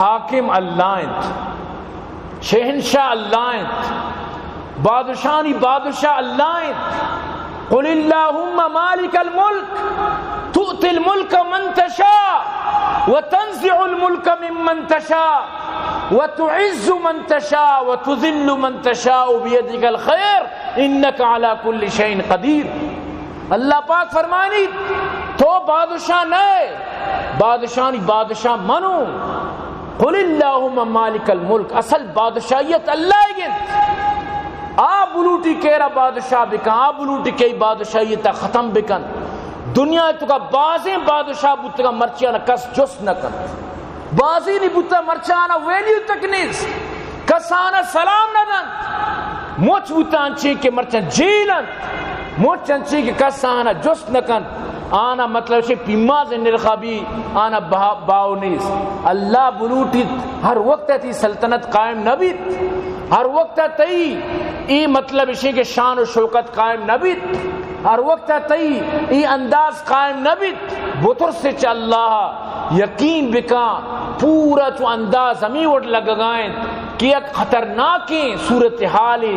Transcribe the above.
حاکم اللہ شہنشاہ اللہ بادشاہی بادشاہ اللہ قل اللہم مالک الملک تؤتی الملک من تشاء وتنزع الملک ممن تشاء وتعز من تشاء وتذل من تشاء بیدک الخیر انک علی کل شیء قدیر۔ اللہ پاک فرمانی تو بادشاہ نئے بادشاہی بادشاہ منو قل اللہم مالک الملک اصل بادشاہیت اللہ گن آ بلوٹی کیرا بادشاہ بکن آ بلوٹی کئی بادشاہیتا ختم بکن دنیا تو کا بازیں بادشاہ بوتا کا مرچیانا کس جس نہ کن بازی نہیں بوتا مرچانا ویلیو تک نیز کسانا سلام نہ دن موچ بوتا انچے کے مرچان جیلن موچ انچے کے کسانا جس نہ کن آنا مطلب سے پیماز نرخابی آنا باؤ نیز اللہ بلوٹی ہر وقت تی سلطنت قائم نبیت ہر وقت تی ای مطلب اسے کہ شان و شوکت قائم نبیت ہر وقت تی ای انداز قائم نبیت بطر سے چا اللہ یقین بکا پورا تو انداز ہمیں وٹ لگائیں کہ ایک خطرناکی صورتحالی